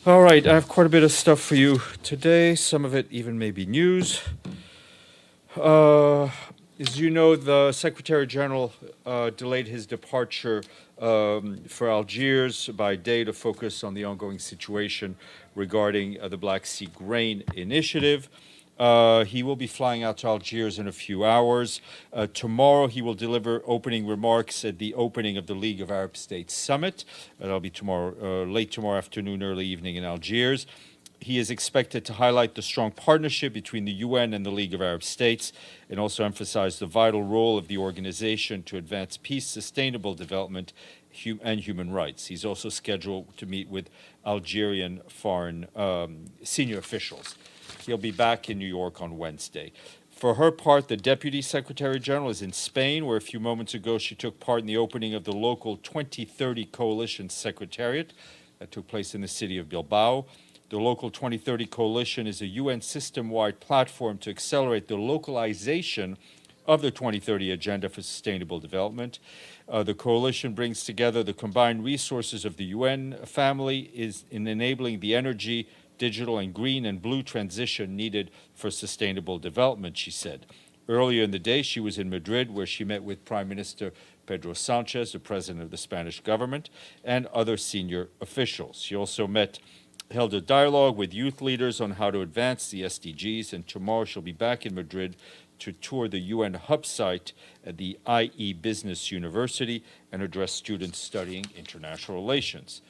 All right, I have quite a bit of stuff for you today. Some of it even may be news. Uh, as you know, the Secretary General delayed his departure for Algiers by day to focus on the ongoing situation regarding the Black Sea Grain Initiative. He will be flying out to Algiers in a few hours. Tomorrow, he will deliver opening remarks at the opening of the League of Arab States Summit. That'll be tomorrow, late tomorrow afternoon, early evening in Algiers. He is expected to highlight the strong partnership between the UN and the League of Arab States and also emphasize the vital role of the organization to advance peace, sustainable development, and human rights. He's also scheduled to meet with Algerian foreign senior officials. He'll be back in New York on Wednesday. For her part, the Deputy Secretary General is in Spain, where a few moments ago she took part in the opening of the local 2030 Coalition Secretariat that took place in the city of Bilbao. The Local 2030 Coalition is a UN system-wide platform to accelerate the localization of the 2030 Agenda for Sustainable Development. The coalition brings together the combined resources of the UN family in enabling the energy, digital, and green and blue transition needed for sustainable development, she said. Earlier in the day, she was in Madrid, where she met with Prime Minister Pedro Sanchez, the president of the Spanish government, and other senior officials. She also held a dialogue with youth leaders on how to advance the SDGs, and tomorrow she'll be back in Madrid to tour the UN hub site at the IE Business University and address students studying international relations.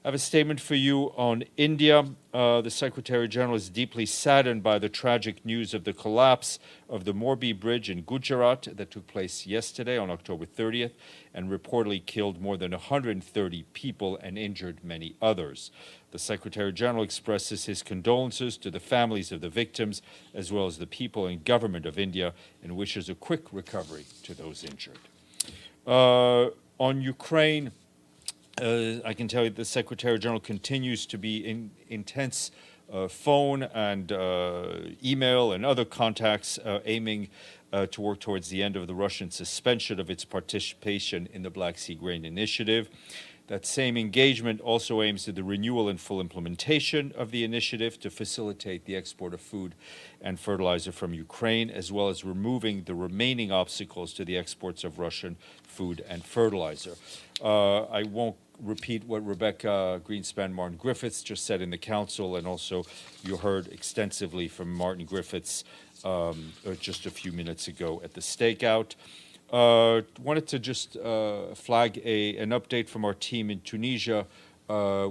I have a statement for you on India. The Secretary General is deeply saddened by the tragic news of the collapse of the Morbi bridge in Gujarat that took place yesterday on October 30th and reportedly killed more than 130 people and injured many others. The Secretary General expresses his condolences to the families of the victims, as well as the people and government of India, and wishes a quick recovery to those injured. On Ukraine, I can tell you the Secretary General continues to be in intense phone and email and other contacts aiming to work towards the end of the Russian suspension of its participation in the Black Sea Grain Initiative. That same engagement also aims at the renewal and full implementation of the initiative to facilitate the export of food and fertilizer from Ukraine, as well as removing the remaining obstacles to the exports of Russian food and fertilizer. I won't repeat what Rebecca Greenspan-Martin Griffiths just said in the council, and also you heard extensively from Martin Griffiths just a few minutes ago at the stakeout. Wanted to just flag an update from our team in Tunisia,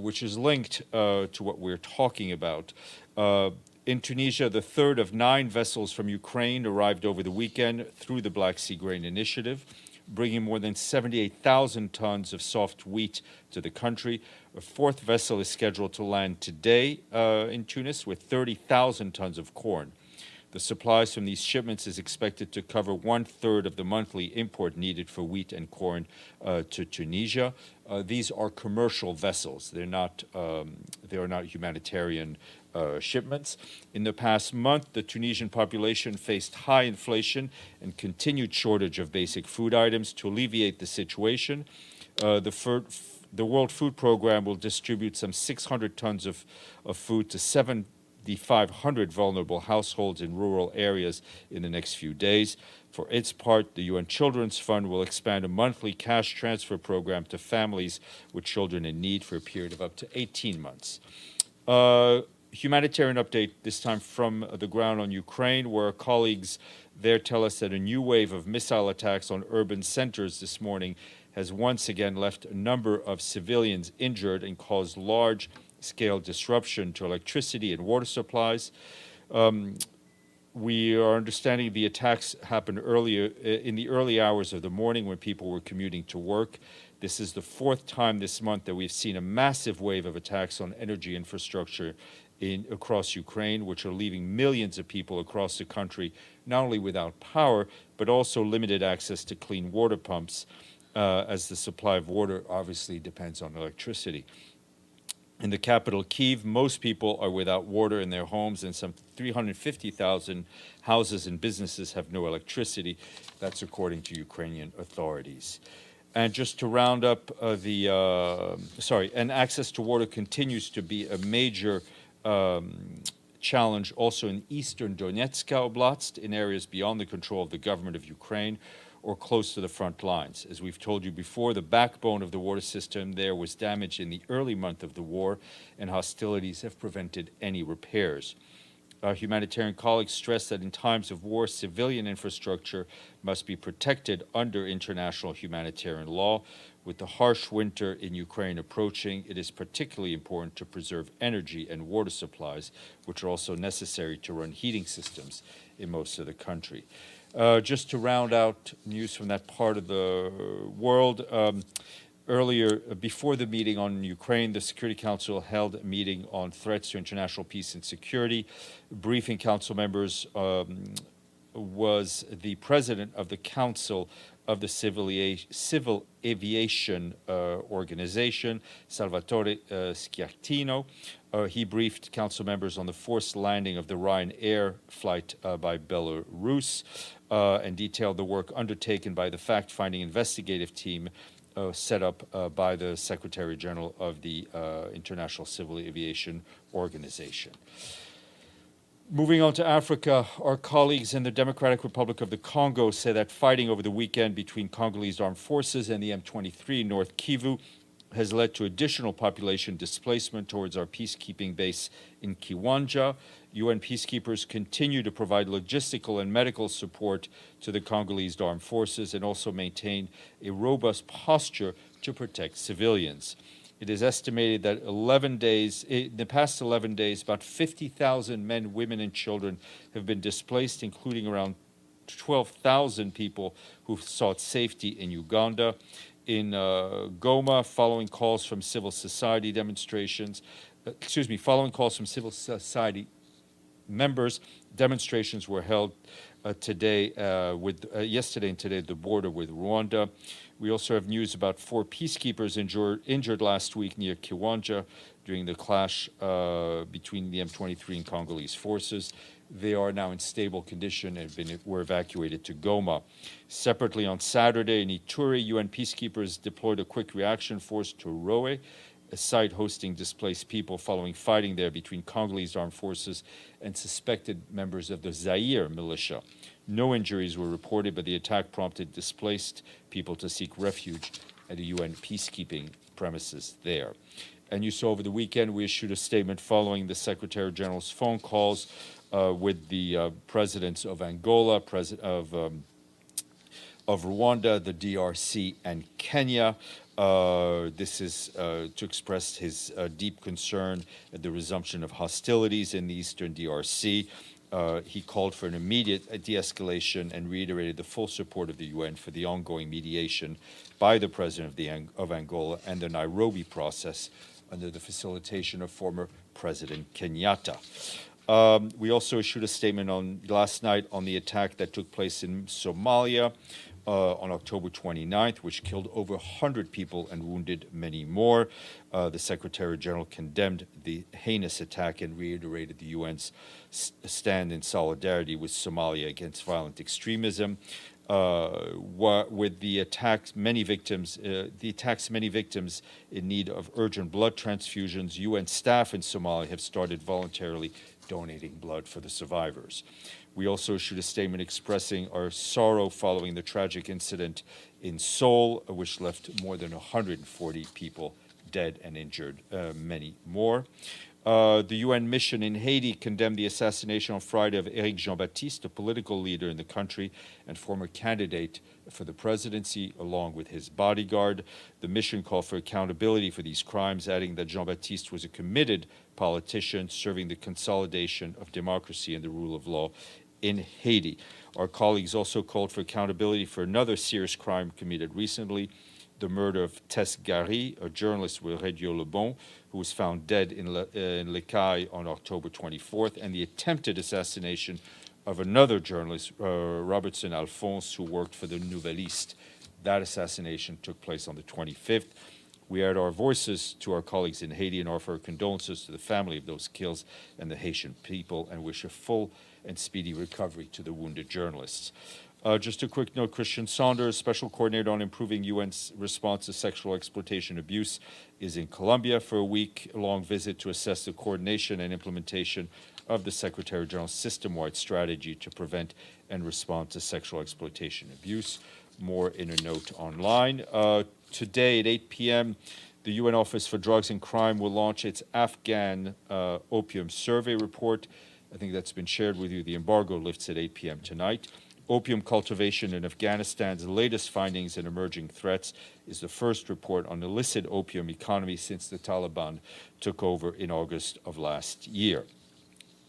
which is linked to what we're talking about. In Tunisia, the third of 9 vessels from Ukraine arrived over the weekend through the Black Sea Grain Initiative, bringing more than 78,000 tons of soft wheat to the country. A fourth vessel is scheduled to land today in Tunis with 30,000 tons of corn. The supplies from these shipments is expected to cover 1/3 of the monthly import needed for wheat and corn to Tunisia. These are commercial vessels. They are not humanitarian shipments. In the past month, the Tunisian population faced high inflation and continued shortage of basic food items. To alleviate the situation, the World Food Program will distribute some 600 tons of food to 7,500 vulnerable households in rural areas in the next few days. For its part, the UN Children's Fund will expand a monthly cash transfer program to families with children in need for a period of up to 18 months. Humanitarian update, this time from the ground on Ukraine, where our colleagues there tell us that a new wave of missile attacks on urban centers this morning has once again left a number of civilians injured and caused large-scale disruption to electricity and water supplies. We are understanding the attacks happened earlier in the early hours of the morning when people were commuting to work. This is the 4th time this month that we've seen a massive wave of attacks on energy infrastructure across Ukraine, which are leaving millions of people across the country not only without power, but also limited access to clean water pumps, as the supply of water obviously depends on electricity. In the capital, Kyiv, most people are without water in their homes, and some 350,000 houses and businesses have no electricity. That's according to Ukrainian authorities. And just to round up and access to water continues to be a major challenge also in eastern Donetsk Oblast, in areas beyond the control of the government of Ukraine or close to the front lines. As we've told you before, the backbone of the water system there was damaged in the early month of the war, and hostilities have prevented any repairs. Our humanitarian colleagues stress that in times of war, civilian infrastructure must be protected under international humanitarian law. With the harsh winter in Ukraine approaching, it is particularly important to preserve energy and water supplies, which are also necessary to run heating systems in most of the country. Just to round out news from that part of the world, earlier, before the meeting on Ukraine, the Security Council held a meeting on threats to international peace and security. Briefing council members was the president of the Council of the Civil Aviation Organization, Salvatore Schiartino. He briefed council members on the forced landing of the Ryanair flight by Belarus and detailed the work undertaken by the fact-finding investigative team set up by the Secretary General of the International Civil Aviation Organization. Moving on to Africa, our colleagues in the Democratic Republic of the Congo say that fighting over the weekend between Congolese armed forces and the M23 in North Kivu has led to additional population displacement towards our peacekeeping base in Kiwanja. UN peacekeepers continue to provide logistical and medical support to the Congolese armed forces and also maintain a robust posture to protect civilians. It is estimated that in the past 11 days, about 50,000 men, women, and children have been displaced, including around 12,000 people who've sought safety in Uganda. In Goma, following calls from civil society members, demonstrations were held yesterday and today at the border with Rwanda. We also have news about 4 peacekeepers injured last week near Kiwanja during the clash between the M23 and Congolese forces. They are now in stable condition and were evacuated to Goma. Separately, on Saturday in Ituri, UN peacekeepers deployed a quick reaction force to Roe, a site hosting displaced people following fighting there between Congolese armed forces and suspected members of the Zaire militia. No injuries were reported, but the attack prompted displaced people to seek refuge at the UN peacekeeping premises there. And you saw over the weekend, we issued a statement following the Secretary General's phone calls with the presidents of Angola, of Rwanda, the DRC, and Kenya. This is to express his deep concern at the resumption of hostilities in the eastern DRC. He called for an immediate de-escalation and reiterated the full support of the UN for the ongoing mediation by the president of Angola and the Nairobi process under the facilitation of former President Kenyatta. We also issued a statement last night on the attack that took place in Somalia on October 29th, which killed over 100 people and wounded many more. The Secretary General condemned the heinous attack and reiterated the UN's stand in solidarity with Somalia against violent extremism. With the attacks, many victims in need of urgent blood transfusions, UN staff in Somalia have started voluntarily donating blood for the survivors. We also issued a statement expressing our sorrow following the tragic incident in Seoul, which left more than 140 people dead and injured, many more. The UN mission in Haiti condemned the assassination on Friday of Éric Jean-Baptiste, a political leader in the country and former candidate for the presidency, along with his bodyguard. The mission called for accountability for these crimes, adding that Jean-Baptiste was a committed politician serving the consolidation of democracy and the rule of law in Haiti. Our colleagues also called for accountability for another serious crime committed recently, the murder of Tess Gary, a journalist with Radio Le Bon, who was found dead in Les Cayes on October 24th, and the attempted assassination of another journalist, Robertson Alphonse, who worked for the Nouvelliste. That assassination took place on the 25th. We add our voices to our colleagues in Haiti and offer our condolences to the family of those killed and the Haitian people, and wish a full and speedy recovery to the wounded journalists. Just a quick note, Christian Saunders, Special Coordinator on Improving UN's Response to Sexual Exploitation and Abuse, is in Colombia for a week-long visit to assess the coordination and implementation of the Secretary General's system-wide strategy to prevent and respond to sexual exploitation and abuse. More in a note online. Today at 8 p.m., the UN Office for Drugs and Crime will launch its Afghan opium survey report. I think that's been shared with you. The embargo lifts at 8 p.m. tonight. Opium cultivation in Afghanistan's latest findings and emerging threats is the first report on illicit opium economy since the Taliban took over in August of last year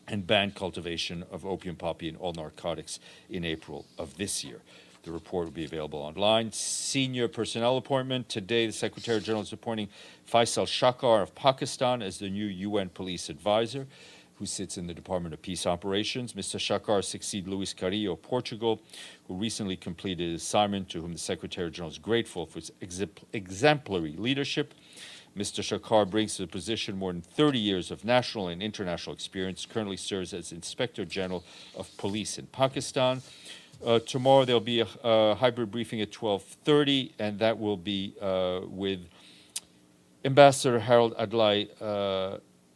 and banned cultivation of opium poppy and all narcotics in April of this year. The report will be available online. Senior personnel appointment. Today, the Secretary General is appointing Faisal Shakar of Pakistan as the new UN police advisor, who sits in the Department of Peace Operations. Mr. Shakar succeeds Luis Carrillo of Portugal, who recently completed his assignment, to whom the Secretary General is grateful for his exemplary leadership. Mr. Shakar brings to the position more than 30 years of national and international experience, currently serves as Inspector General of Police in Pakistan. Tomorrow there'll be a hybrid briefing at 12:30, and that will be with Ambassador Harold Adlai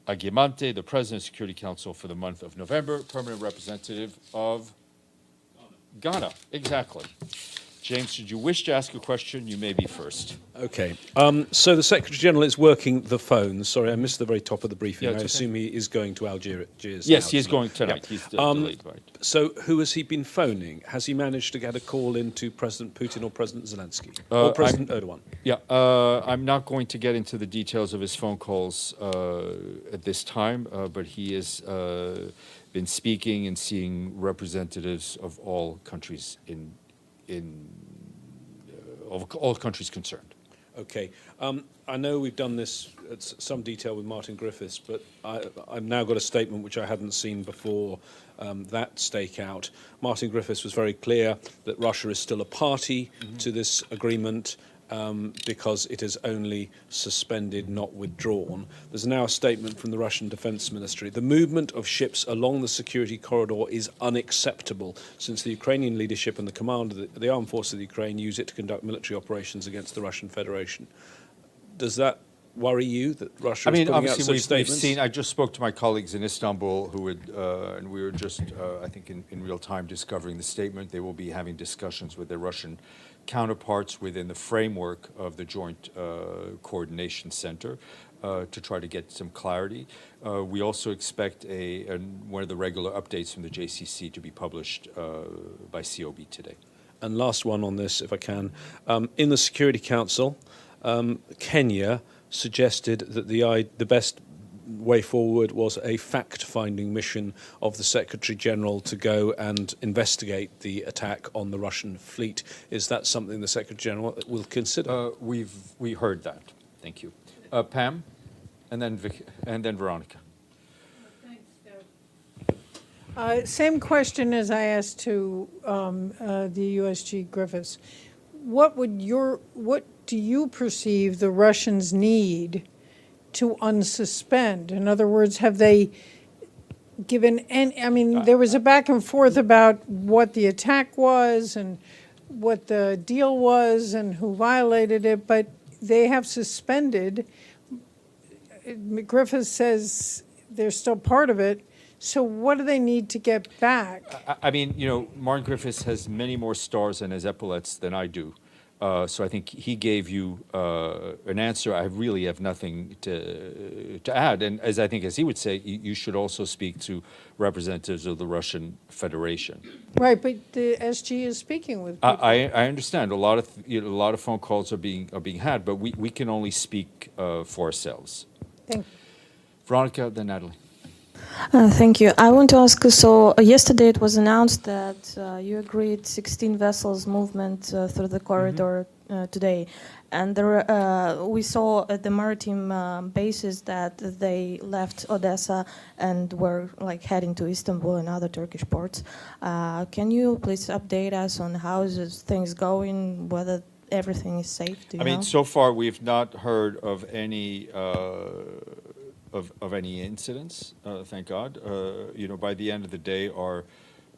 Aguimante, the President of the Security Council for the month of November, permanent representative of Ghana. Exactly. James, should you wish to ask a question, you may be first. Okay. So the Secretary General is working the phone. Sorry, I missed the very top of the briefing. Yeah, I assume he is going to Algiers. Yes, now, he is going tonight. Yeah. He's delayed, right? So who has he been phoning? Has he managed to get a call into President Putin or President Zelensky or President Erdogan? Yeah, I'm not going to get into the details of his phone calls at this time, but he has been speaking and seeing representatives of all countries of all countries concerned. Okay. I know we've done this at some detail with Martin Griffiths, but I've now got a statement which I hadn't seen before that stakeout. Martin Griffiths was very clear that Russia is still a party to this agreement because it is only suspended, not withdrawn. There's now a statement from the Russian Defense Ministry. The movement of ships along the security corridor is unacceptable since the Ukrainian leadership and the command of the armed forces of the Ukraine use it to conduct military operations against the Russian Federation. Does that worry you that Russia is putting out such statements? I just spoke to my colleagues in Istanbul who would, and we were just, I think, in real time discovering the statement. They will be having discussions with their Russian counterparts within the framework of the Joint Coordination Center to try to get some clarity. We also expect one of the regular updates from the JCC to be published by COB today. And last one on this, if I can. In the Security Council, Kenya suggested that the best way forward was a fact-finding mission of the Secretary General to go and investigate the attack on the Russian fleet. Is that something the Secretary General will consider? We heard that. Thank you, Pam, and then Veronica. Same question as I asked to the USG Griffiths. What do you perceive the Russians need to unsuspend? In other words, have they given any, I mean, there was a back and forth about what the attack was and what the deal was and who violated it, but they have suspended. Griffith says they're still part of it. So what do they need to get back? I mean, Martin Griffiths has many more stars in his epaulets than I do. So I think he gave you an answer. I really have nothing to add. And as he would say, you should also speak to representatives of the Russian Federation. Right, but the SG is speaking with people. I understand a lot of phone calls are being had, but we can only speak for ourselves. Thank you. Veronica, then Natalie. Thank you. I want to ask, so yesterday it was announced that you agreed 16 vessels movement through the corridor today. And we saw at the maritime bases that they left Odessa and were heading to Istanbul and other Turkish ports. Can you please update us on how is things going, whether everything is safe? Do you know? So far we've not heard of any of any incidents, thank God. By the end of the day, our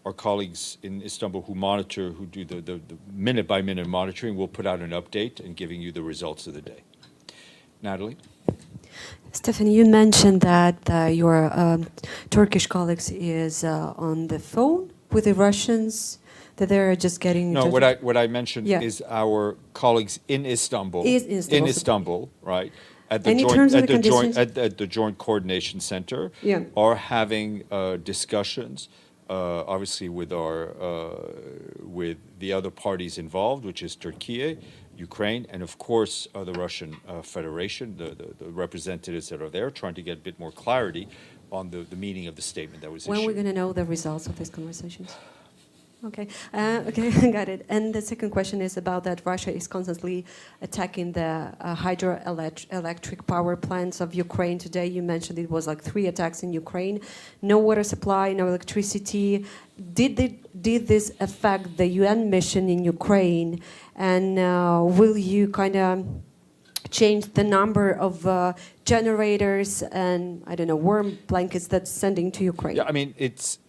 our colleagues in Istanbul who do the minute-by-minute monitoring will put out an update and giving you the results of the day. Natalie? Stéphane, you mentioned that your Turkish colleagues is on the phone with the Russians, that they're just getting... No, what I mentioned is our colleagues in Istanbul. In Istanbul, right? At the Joint Coordination Center are having discussions, obviously with the other parties involved, which is Turkey, Ukraine, and of course the Russian Federation, the representatives that are there, trying to get a bit more clarity on the meaning of the statement that was issued. When are we going to know the results of these conversations? Okay, okay, got it. And the second question is about that Russia is constantly attacking the hydroelectric power plants of Ukraine. Today you mentioned it was like 3 attacks in Ukraine. No water supply, no electricity. Did this affect the UN mission in Ukraine? And will you kind of change the number of generators and, I don't know, warm blankets that's sending to Ukraine? Yeah, I mean, it's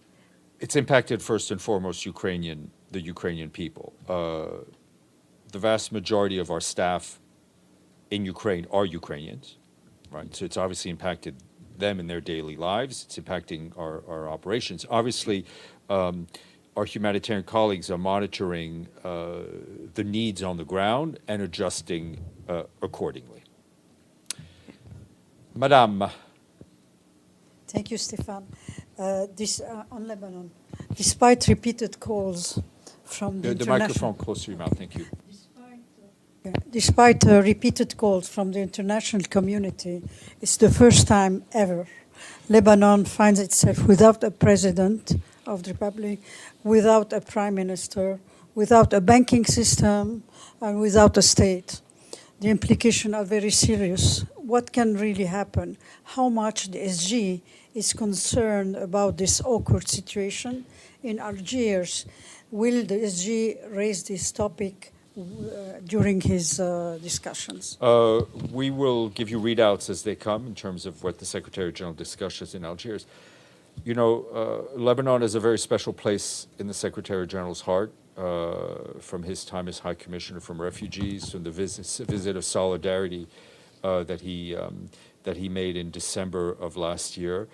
impacted first and foremost the Ukrainian people. The vast majority of our staff in Ukraine are Ukrainians, right? So it's obviously impacted them in their daily lives. It's impacting our operations. Obviously, our humanitarian colleagues are monitoring the needs on the ground and adjusting accordingly. Madame. Thank you, Stéphane. On Lebanon, despite repeated calls from the microphone close to your mouth, thank you. Despite repeated calls from the international community, it's the first time ever Lebanon finds itself without a president of the republic, without a prime minister, without a banking system, and without a state. The implications are very serious. What can really happen? How much the SG is concerned about this awkward situation in Algiers? Will the SG raise this topic during his discussions? We will give you readouts as they come in terms of what the Secretary General discusses in Algiers. You know, Lebanon is a very special place in the Secretary General's heart, from his time as High Commissioner from Refugees, from the visit of solidarity that he made in December of last year.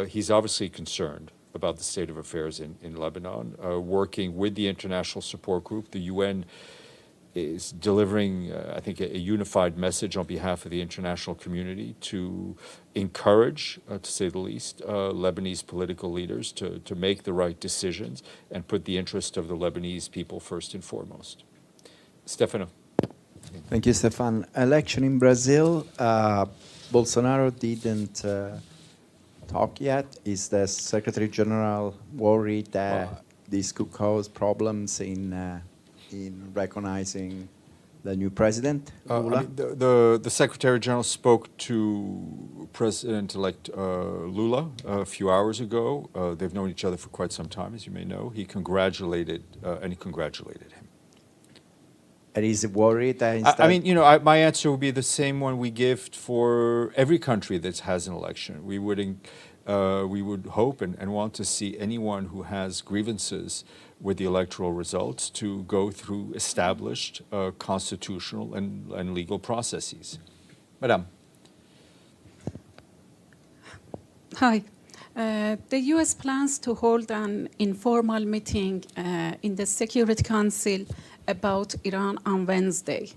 He's obviously concerned about the state of affairs in Lebanon, working with the international support group. The UN is delivering, I think, a unified message on behalf of the international community to encourage, to say the least, Lebanese political leaders to make the right decisions and put the interest of the Lebanese people first and foremost. Stéphane. Thank you, Stéphane. Election in Brazil, Bolsonaro didn't talk yet. Is the Secretary General worried that this could cause problems in recognizing the new president, Lula? I mean, the Secretary General spoke to President-elect Lula a few hours ago. They've known each other for quite some time, as you may know. He congratulated him. And is it worried that I mean, you know, my answer would be the same one we give for every country that has an election. We would hope and want to see anyone who has grievances with the electoral results to go through established constitutional and legal processes. Madame. Hi. The U.S. plans to hold an informal meeting in the Security Council about Iran on Wednesday.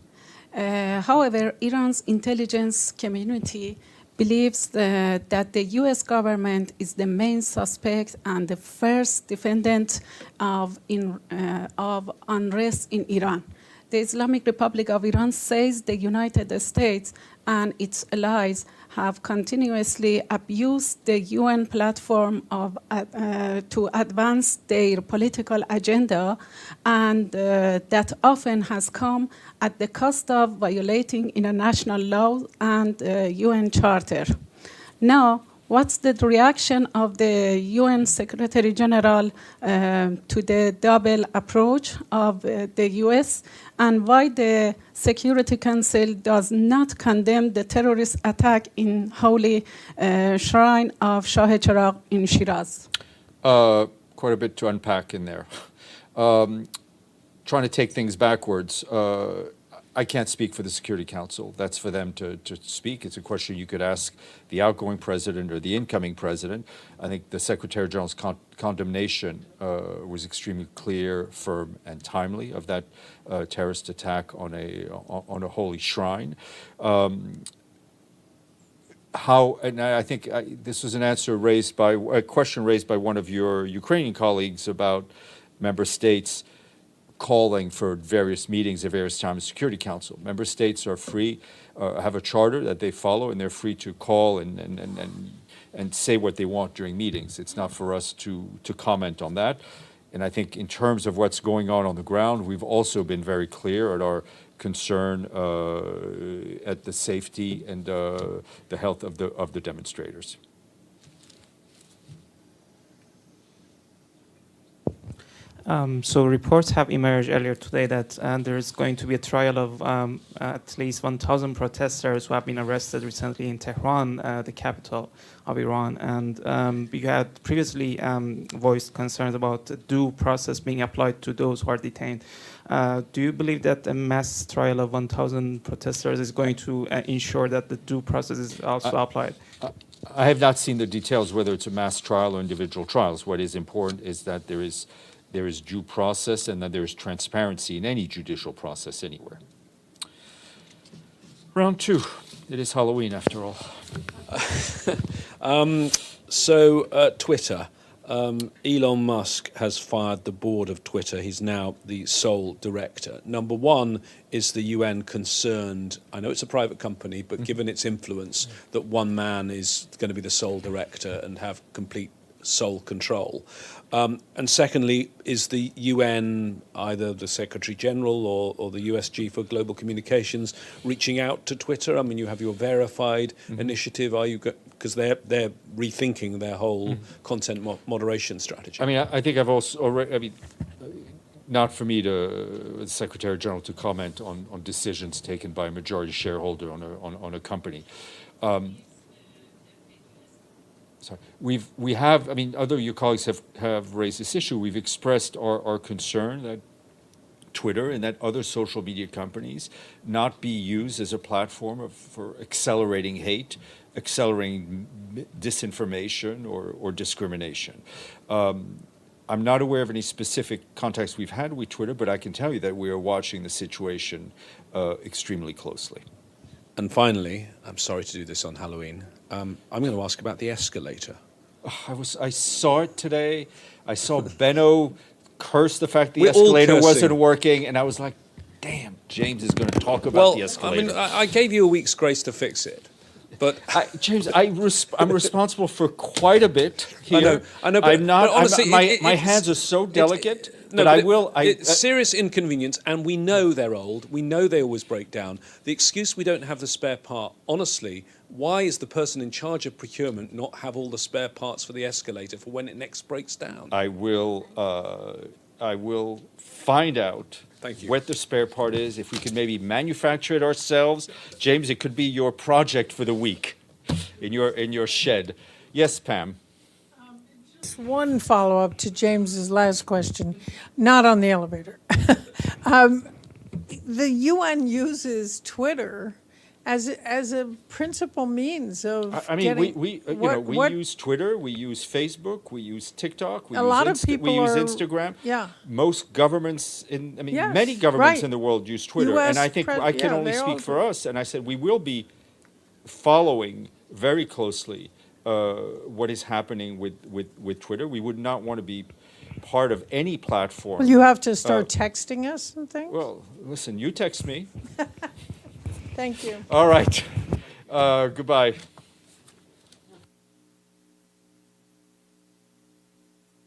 However, Iran's intelligence community believes that the U.S. government is the main suspect and the first defendant of unrest in Iran. The Islamic Republic of Iran says the United States and its allies have continuously abused the UN platform to advance their political agenda, and that often has come at the cost of violating international law and UN Charter. Now, what's the reaction of the UN Secretary General to the double approach of the US, and why the Security Council does not condemn the terrorist attack in holy shrine of Shah Cheragh in Shiraz? quite a bit to unpack in there. Trying to take things backwards, I can't speak for the Security Council. That's for them to speak. It's a question you could ask the outgoing president or the incoming president. I think the Secretary General's condemnation was extremely clear, firm, and timely of that terrorist attack on a holy shrine. And I think this was an answer raised by a question raised by one of your Ukrainian colleagues about member states calling for various meetings at various times in the Security Council. Member states are free, have a charter that they follow, and they're free to call and say what they want during meetings. It's not for us to comment on that. And I think in terms of what's going on the ground, we've also been very clear at our concern at the safety and the health of the demonstrators. So reports have emerged earlier today that there is going to be a trial of at least 1,000 protesters who have been arrested recently in Tehran, the capital of Iran. And you had previously voiced concerns about the due process being applied to those who are detained. Do you believe that a mass trial of 1,000 protesters is going to ensure that the due process is also applied? I have not seen the details, whether it's a mass trial or individual trials. What is important is that there is due process and that there is transparency in any judicial process anywhere. Round two. It is Halloween after all. Twitter. Elon Musk has fired the board of Twitter. He's now the sole director. Number one, is the UN concerned? I know it's a private company, but given its influence, that one man is going to be the sole director and have complete sole control. And secondly, is the UN, either the Secretary General or the USG for Global Communications, reaching out to Twitter? I mean, you have your verified initiative. Are you, because they're rethinking their whole content moderation strategy? I mean, I think I've also already. I mean, not for me to the Secretary General to comment on decisions taken by a majority shareholder on a company. Sorry. We have, I mean, other your colleagues have raised this issue. We've expressed our concern that Twitter and that other social media companies not be used as a platform for accelerating hate, accelerating disinformation or discrimination. I'm not aware of any specific contacts we've had with Twitter, but I can tell you that we are watching the situation extremely closely. And finally, I'm sorry to do this on Halloween, I'm going to ask about the escalator. I saw it today. I saw Benno curse the fact the escalator wasn't working, and I was like, damn, James is going to talk about the escalator. I mean, I gave you a week's grace to fix it. But James, I'm responsible for quite a bit here. I know, but I'm not. But honestly, my hands are so delicate. But I will. It's serious inconvenience, and we know they're old. We know they always break down. The excuse we don't have the spare part. Honestly, why is the person in charge of procurement not have all the spare parts for the escalator for when it next breaks down? I will find out. Thank you. What the spare part is. If we could maybe manufacture it ourselves, James, it could be your project for the week, in your shed. Yes, Pam. Just one follow-up to James's last question, not on the elevator. The UN uses Twitter as a principal means of I mean, getting, we use Twitter, we use Facebook, we use TikTok, we use Instagram. Yeah. Most governments Yes, many governments right. in the world use Twitter, US and I think I can only they all speak for do. us. And I said we will be following very closely what is happening with Twitter. We would not want to be part of any platform. Well, you have to start texting us and things? Well, listen, you text me. Thank you. All right. Goodbye.